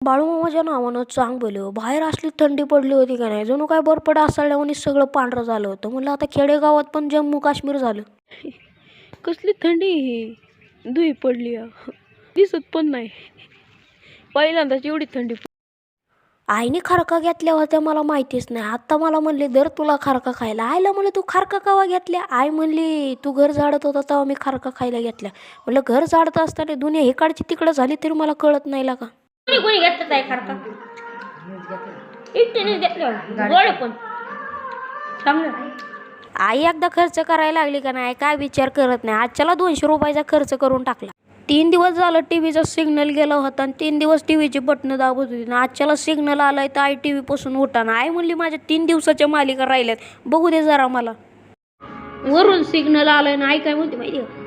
बाळूमामाच्या नावानं चांग भलं बाहेर असली थंडी पडली होती का नाही, जणू काय बर्फ डासळल्यावानी सगळं पांढरं झालं होतं. म्हणलं आता खेडेगावात पण जम्मू काश्मीर झालं. कसली थंडी ही धुई पडली दिसत पण नाही. पहिल्यांदाच एवढी थंडी. आईने खारका घेतल्या होत्या मला माहितीच नाही. आता मला म्हणली दर तुला खारका खायला. आईला म्हणलं तू खारका कवा घेतल्या? आई म्हणली तू घर झाडत होता तेव्हा मी खारका खायला घेतल्या. म्हणलं घर झाडत असताना दुनिया इकडची तिकडं झाली तरी मला कळत नाही का. कोणी घेतलं आहे खारका? एकटीने घेतलं गोड पण आई एकदा खर्च करायला लागली का नाही काय विचार करत नाही. आजच्याला 200 रुपयाचा खर्च करून टाकला. 3 दिवस झालं टीव्हीचा सिग्नल गेला होता आणि 3 दिवस टीव्हीची बटणं दाबत होती ना. आजच्याला सिग्नल आलाय तर आई टीव्ही पासून उठाना. आई म्हणली माझ्या 3 दिवसाच्या मालिका राहिल्यात, बघू दे जरा मला. वरून सिग्नल आलाय ना. आई काय म्हणते माहिती का,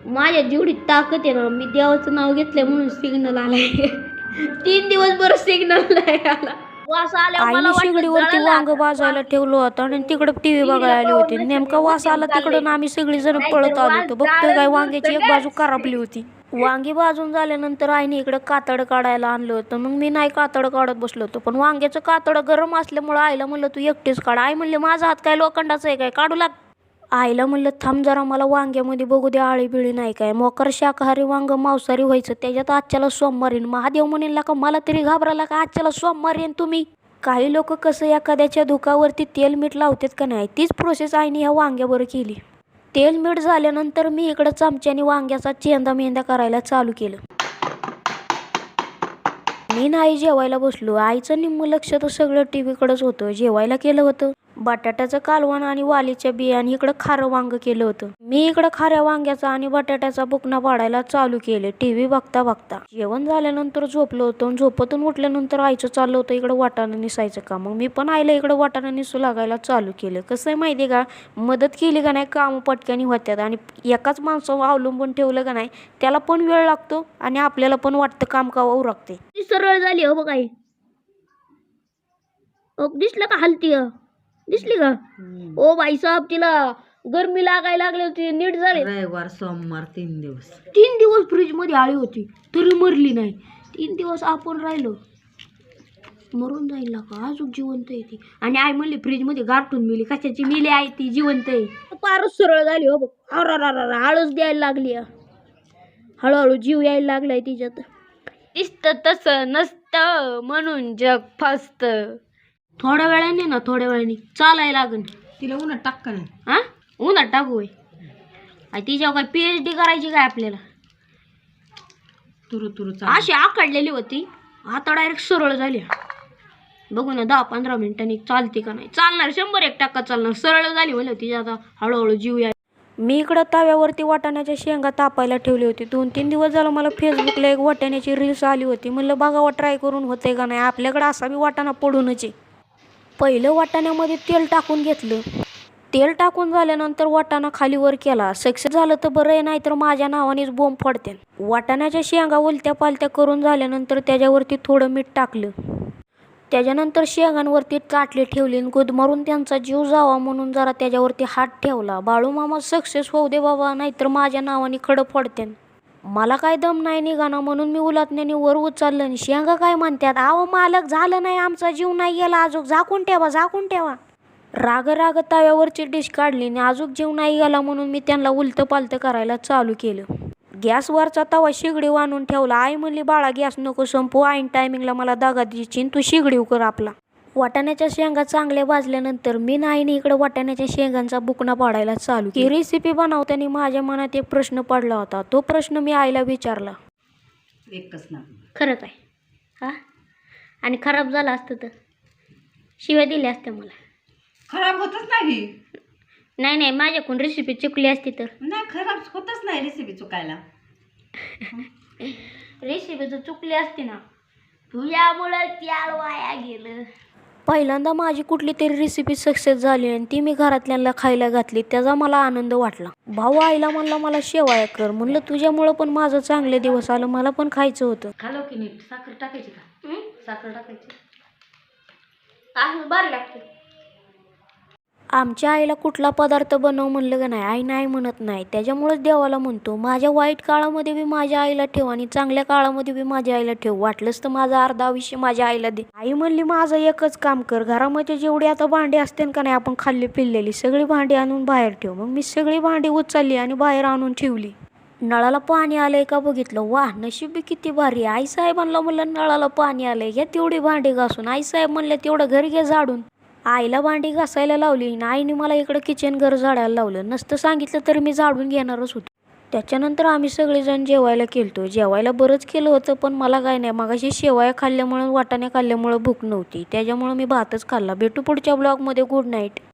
माझ्या जेवढी ताकद आहे ना, मी देवाचं नाव घेतलंय म्हणून सिग्नल आलाय. 3 दिवस बरं सिग्नल नाही आला. वास आला. आईने शेगडीवरती वांग भाजायला ठेवलं होतं आणि तिकडे टीव्ही बघायला आली होती. नेमका वास आला तिकडं आम्ही सगळी जण पळत आलो होतो. बघतोय काय वांग्याची एक बाजू खराबली होती. वांगी भाजून झाल्यानंतर आईने इकडे कातड काढायला आणलं होतं. मग मी नाही कातड काढत बसलो होतो, पण वांग्याचं कातड गरम असल्यामुळे आईला म्हणलं तू एकटीच काढ. आई म्हणले माझा हात काय लोखंडाचा आहे काय, काढू लाग. आईला म्हणलं थांब जरा मला वांग्यामध्ये बघू दे आळी बिळी नाही काय. मोकर शाकाहारी वांग मांसाहारी व्हायचं, त्याच्यात आजच्याला सोमवारी. महादेव म्हणेल का मला तरी घाबराला का आजच्याला सोमवारी. तुम्ही काही लोक कसं एखाद्याच्या दुखावरती तेल मीठ लावतात का नाही, तीच प्रोसेस आईने ह्या वांग्यावर केली. तेल मीठ झाल्यानंतर मी इकडं चमच्याने वांग्याचा चेंदा मेंदा करायला चालू केलं. मी नाही जेवायला बसलो. आईचं निम्म लक्ष तर सगळं टीव्हीकडेच होतं. जेवायला केलं होतं बटाट्याचं कालवण आणि वालीच्या बिया आणि इकडं खारं वांग केलं होतं. मी इकडं खाऱ्या वांग्याचा आणि बटाट्याचा बुकना पाडायला चालू केले टीव्ही बघता बघता. जेवण झाल्यानंतर झोपलो होतो. झोपतून उठल्यानंतर आईचं चाललं होतं इकडं वाटाणा निसायचं का. मग मी पण आईला इकडं वाटाणा निसू लागायला चालू केलं. कसं आहे माहिती का, मदत केली का नाही काम पटक्यानी होत्यात आणि एकाच माणसावर अवलंबून ठेवलं का नाही त्याला पण वेळ लागतो आणि आपल्याला पण वाटतं काम का उरकते. सरळ झाली हो बघ आई. दिसलं का हलती, दिसली का? ओ बाई साहेब तिला गरमी लागायला लागली होती, नीट झाली. रविवार सोमवार 3 दिवस फ्रीज मध्ये आळी होती तरी मरली नाही. 3 दिवस आपण राहिलो, मरून जाईल का अजून जिवंत आहे ती. आणि आई म्हणली फ्रीज मध्ये गारठून मिली, कशाची मिली आहे ती जिवंत आहे. फारच सरळ झाली हो बघ. आळस द्यायला लागली, हळूहळू जीव यायला लागलाय तिच्यात. दिसत तसं नसतं म्हणून जग फसत. थोड्या वेळाने ना थोड्या वेळाने चालायला लागन. तिला उन्हात टाक नाही. हा उन्हात टाकू आहे तिच्यावर काय PhD करायची काय आपल्याला. तुरु तुरु अशी आखडलेली होती, आता डायरेक्ट सरळ झाली. बघू ना 10-15 मिनिटांनी चालते का नाही. चालणार 100% चालणार. सरळ झाली म्हणलं तिच्या आता हळूहळू जीव याय. मी इकडं तव्यावरती वाटाण्याच्या शेंगा तापायला ठेवली होती. 2-3 दिवस झालं मला फेसबुकला एक वाटाण्याची रील्स आली होती. म्हणलं बघावं ट्राय करून होते का नाही. आपल्याकडं असा बी वाटाणा पडूनच आहे. पहिलं वाटाण्यामध्ये तेल टाकून घेतलं. तेल टाकून झाल्यानंतर वाटाणा खाली वर केला. सक्सेस झालं तर बरं आहे, नाही तर माझ्या नावानेच बोंब फोडते. वाटाण्याच्या शेंगा उलत्या पालत्या करून झाल्यानंतर त्याच्यावरती थोडं मीठ टाकलं. त्याच्यानंतर शेंगांवरती काटले ठेवले. गुदमरून त्यांचा जीव जावा म्हणून जरा त्याच्यावरती हात ठेवला. बाळूमामा सक्सेस होऊ दे बाबा, नाहीतर माझ्या नावाने खडं फोडते. मला काय दम नाही निघाना म्हणून मी उलातण्याने वर उचललं आणि शेंगा काय म्हणतात, आहो मालक झालं नाही, आमचा जीव नाही गेला, अजून झाकून ठेवा झाकून ठेवा. राग तव्यावरची डिश काढली आणि अजून जीव नाही गेला म्हणून मी त्यांना उलतं पालतं करायला चालू केलं. गॅसवरचा तवा शिगडी आणून ठेवला. आई म्हणली बाळा गॅस नको संपू, ऐन टायमिंगला मला दागा द्यायची, तू शिगडी कर आपला. वाटाण्याच्या शेंगा चांगल्या भाजल्यानंतर मी नाहीने इकडे वाटाण्याच्या शेंगांचा बुकना पाडायला चालू केली. ही रेसिपी बनवताना माझ्या मनात एक प्रश्न पडला होता. तो प्रश्न मी आईला विचारला. एकच ना खरंच आहे हा, आणि खराब झालं असतं तर शिव्या दिल्या असत्या मला. खराब होतच नाही. नाही माझ्याकडून रेसिपी चुकली असती तर. नाही खराब होतच नाही रेसिपी चुकायला. रेसिपी जर चुकली असती ना तुझ्यामुळं त्याल वाया गेलं. पहिल्यांदा माझी कुठली तरी रेसिपी सक्सेस झाली आणि ती मी घरातल्यांना खायला घातली. त्याचा मला आनंद वाटला. भाऊ आईला म्हणला मला शेवाया कर. म्हणलं तुझ्यामुळं पण माझं चांगले दिवस आलं, मला पण खायचं होतं. खालो की नीट. साखर टाकायची का? साखर टाकायची असं बरं लागतं. आमच्या आईला कुठला पदार्थ बनव म्हणलं का नाही, आई नाही म्हणत नाही. त्याच्यामुळेच देवाला म्हणतो माझ्या वाईट काळामध्ये बी माझ्या आईला ठेव आणि चांगल्या काळामध्ये बी माझ्या आईला ठेव. वाटलंच तर माझं अर्धा आयुष्य माझ्या आईला दे. आई म्हणली माझं एकच काम कर, घरामध्ये जेवढी आता भांडी असते का नाही आपण खाल्ली पिल्लेली सगळी भांडी आणून बाहेर ठेव. मग मी सगळी भांडी उचलली आणि बाहेर आणून ठेवली. नळाला पाणी आलंय का बघितलं, वाह नशीब बी किती भारी. आईसाहेबांना म्हणलं नळाला पाणी आलंय, घ्या तेवढी भांडी घासून. आईसाहेब म्हणले तेवढं घरी घे झाडून. आईला भांडी घासायला लावली आणि आईने मला इकडं किचन घर झाडायला लावलं. नसतं सांगितलं तरी मी झाडून घेणारच होतो. त्याच्यानंतर आम्ही सगळेजण जेवायला केलतो. जेवायला बरंच केलं होतं पण मला काय नाही, मगाशी शेवया खाल्ल्यामुळं वाटाणे खाल्ल्यामुळं भूक नव्हती, त्याच्यामुळं मी भातच खाल्ला. भेटू पुढच्या ब्लॉगमध्ये. Good night.